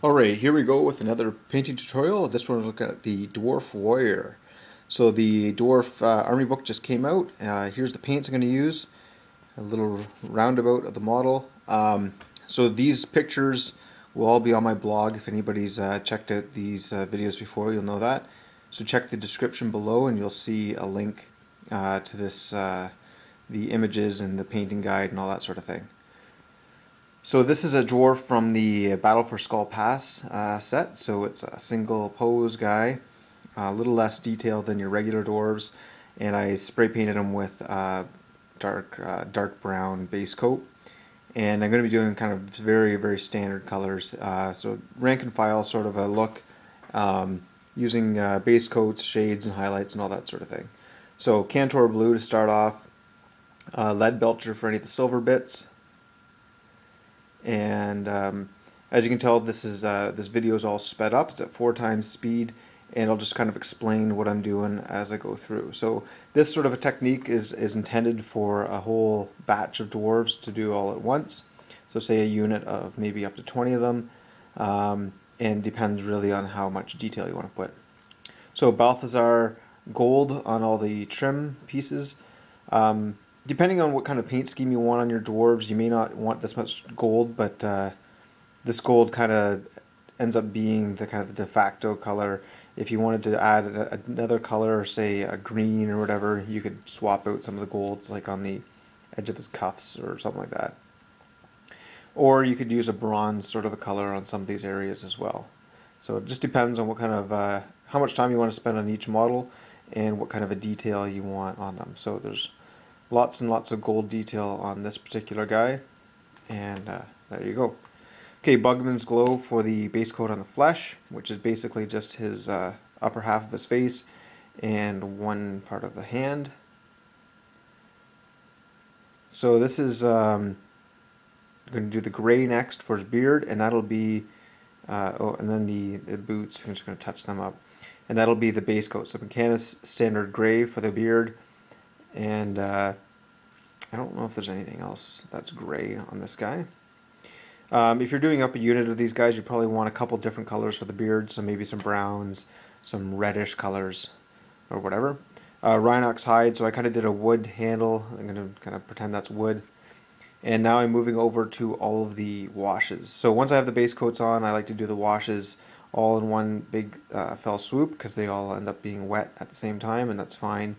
Alright, here we go with another painting tutorial. This one we're looking at the Dwarf Warrior. So the Dwarf Army book just came out. Here's the paints I'm going to use. A little roundabout of the model. So these pictures will all be on my blog. If anybody's checked out these videos before, you'll know that. So check the description below and you'll see a link to this, the images and the painting guide and all that sort of thing. So this is a dwarf from the Battle for Skull Pass set, so it's a single pose guy, a little less detailed than your regular dwarves, and I spray painted him with dark brown base coat, and I'm going to be doing kind of very standard colors, so rank and file sort of a look, using base coats, shades, and highlights, and all that sort of thing. So Kantor Blue to start off, Leadbelcher for any of the silver bits. And as you can tell, this video is all sped up. It's at 4 times speed, and I'll just kind of explain what I'm doing as I go through. So this sort of a technique is intended for a whole batch of dwarves to do all at once. So say a unit of maybe up to 20 of them, and depends really on how much detail you want to put. So Balthasar Gold on all the trim pieces. Depending on what kind of paint scheme you want on your dwarves, you may not want this much gold, but this gold kind of ends up being the kind of the de facto color. If you wanted to add another color, say a green or whatever, you could swap out some of the gold, like on the edge of his cuffs or something like that. Or you could use a bronze sort of a color on some of these areas as well. So it just depends on what kind of, how much time you want to spend on each model and what kind of a detail you want on them. So there's lots and lots of gold detail on this particular guy, and there you go. Okay, Bugman's Glow for the base coat on the flesh, which is basically just his upper half of his face and one part of the hand. So this is going to do the gray next for his beard, and that'll be and then the boots, I'm just going to touch them up, and that'll be the base coat. So Mechanicus standard gray for the beard. And I don't know if there's anything else that's gray on this guy. If you're doing up a unit of these guys, you probably want a couple different colors for the beard, so maybe some browns, some reddish colors, or whatever. Rhinox Hide, so I kind of did a wood handle. I'm going to kind of pretend that's wood. And now I'm moving over to all of the washes. So once I have the base coats on, I like to do the washes all in one big fell swoop, because they all end up being wet at the same time, and that's fine.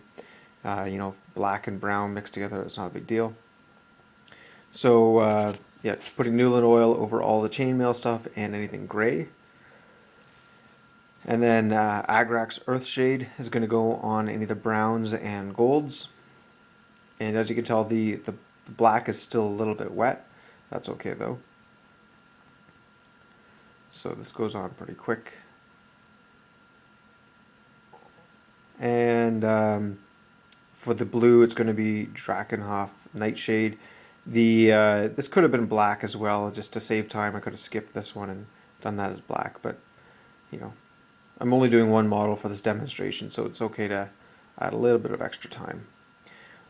You know, black and brown mixed together, it's not a big deal. So yeah, putting Newland oil over all the chainmail stuff and anything gray. And then Agrax Earthshade is going to go on any of the browns and golds. And as you can tell, the black is still a little bit wet. That's okay though. So this goes on pretty quick. And for the blue, it's going to be Drakenhof Nightshade. This could have been black as well, just to save time. I could have skipped this one and done that as black, but you know, I'm only doing one model for this demonstration, so it's okay to add a little bit of extra time.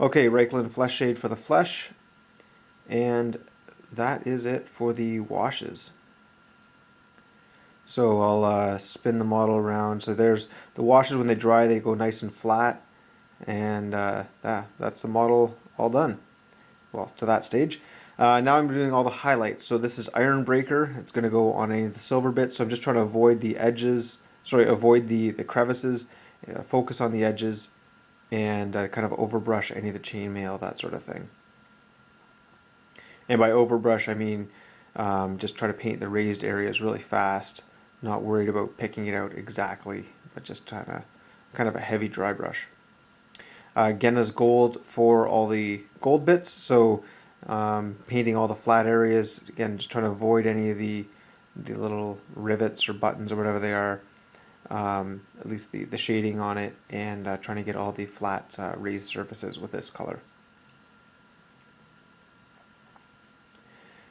Okay, Rhinox Fleshshade for the flesh, and that is it for the washes. So I'll spin the model around. So there's the washes. When they dry, they go nice and flat. And that's the model all done. Well, to that stage. Now I'm doing all the highlights. So this is Ironbreaker. It's going to go on any of the silver bits. So I'm just trying to avoid the edges. Sorry, avoid the crevices. Focus on the edges. And kind of overbrush any of the chainmail, that sort of thing. And by overbrush, I mean just try to paint the raised areas really fast. Not worried about picking it out exactly, but just kind of a heavy dry brush. Gehenna's Gold for all the gold bits, so painting all the flat areas, again just trying to avoid any of the little rivets or buttons or whatever they are, at least the shading on it, and trying to get all the flat raised surfaces with this color.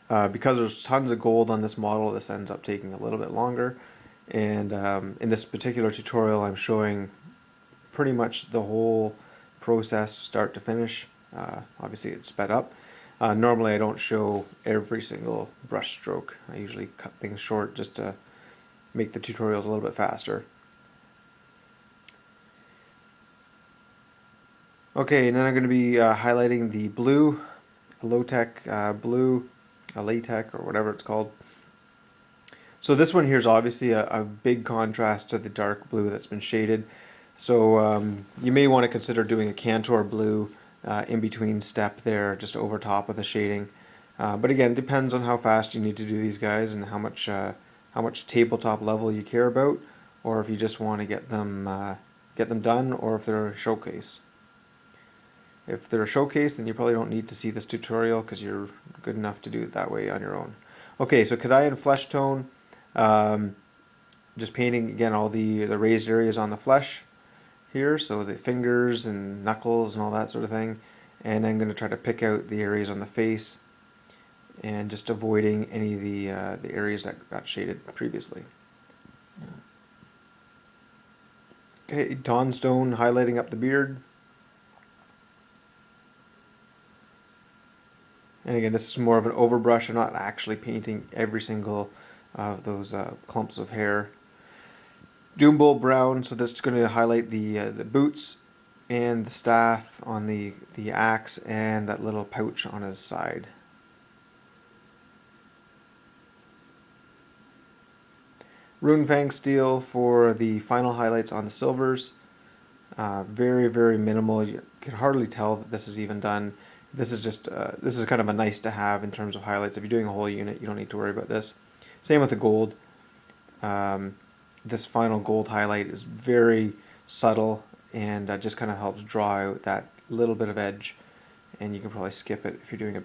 Because there's tons of gold on this model, this ends up taking a little bit longer, and in this particular tutorial I'm showing pretty much the whole process start to finish. Obviously it's sped up. Normally I don't show every single brush stroke. I usually cut things short just to make the tutorials a little bit faster. Okay, and then I'm going to be highlighting the blue, Alaitoc Blue, Alaitoc, or whatever it's called. So this one here is obviously a big contrast to the dark blue that's been shaded. So you may want to consider doing a Kantor Blue in between step there, just over top of the shading. But again, it depends on how fast you need to do these guys and how much tabletop level you care about, or if you just want to get them done, or if they're a showcase. If they're a showcase, then you probably don't need to see this tutorial because you're good enough to do it that way on your own. Okay, so Cadian Fleshtone, just painting again all the raised areas on the flesh here, so the fingers and knuckles and all that sort of thing. And I'm going to try to pick out the areas on the face and just avoiding any of the areas that got shaded previously. Okay, Dawnstone highlighting up the beard. And again, this is more of an overbrush. I'm not actually painting every single of those clumps of hair. Doombull Brown, so that's going to highlight the boots and the staff on the axe and that little pouch on his side. Runefang Steel for the final highlights on the silvers. Very, very minimal. You can hardly tell that this is even done. This is just this is kind of a nice to have in terms of highlights. If you're doing a whole unit, you don't need to worry about this. Same with the gold. This final gold highlight is very subtle and just kind of helps draw out that little bit of edge, and you can probably skip it if you're doing a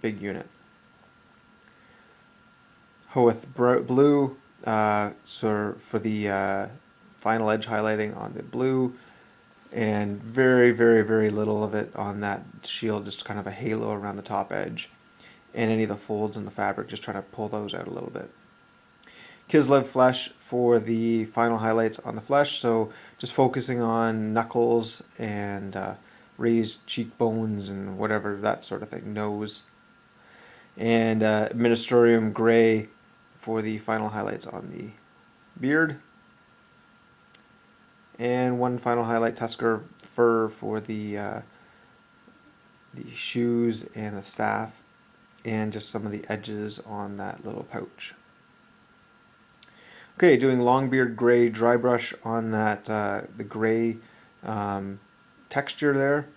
big unit. Hoeth Blue, so for the final edge highlighting on the blue, and very, very, very little of it on that shield, just kind of a halo around the top edge, and any of the folds in the fabric, just trying to pull those out a little bit. Kislev Flesh for the final highlights on the flesh, so just focusing on knuckles and raised cheekbones and whatever, that sort of thing, nose. And Administratum Grey for the final highlights on the beard. And one final highlight, Tusker Fur for the shoes and the staff, and just some of the edges on that little pouch. Okay, doing Longbeard Grey dry brush on that the gray texture there.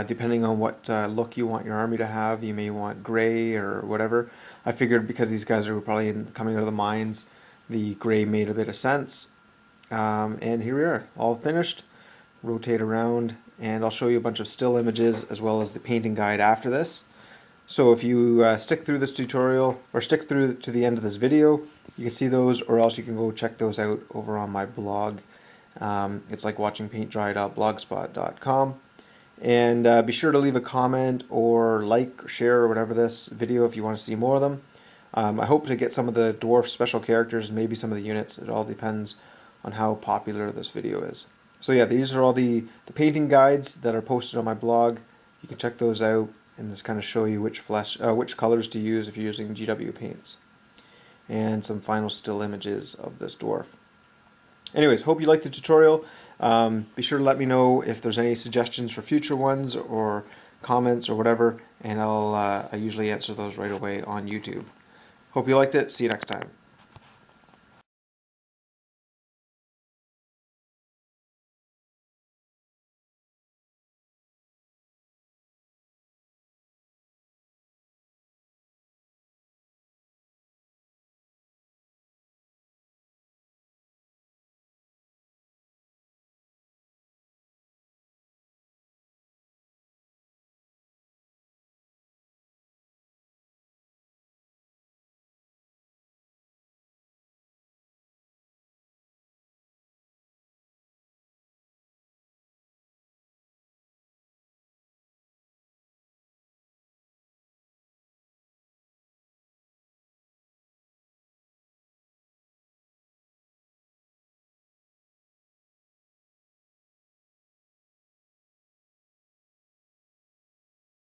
Depending on what look you want your army to have, you may want gray or whatever. I figured because these guys are probably coming out of the mines, the gray made a bit of sense. And here we are, all finished. Rotate around, and I'll show you a bunch of still images as well as the painting guide after this. So if you stick through this tutorial, or stick through to the end of this video, you can see those, or else you can go check those out over on my blog. It's like watching paint dry.blogspot.com. And be sure to leave a comment or like or share or whatever this video if you want to see more of them. I hope to get some of the dwarf special characters, maybe some of the units. It all depends on how popular this video is. So yeah, these are all the painting guides that are posted on my blog. You can check those out and just kind of show you which colors to use if you're using GW paints. And some final still images of this dwarf. Anyways, hope you liked the tutorial. Be sure to let me know if there's any suggestions for future ones or comments or whatever, and I usually answer those right away on YouTube. Hope you liked it. See you next time.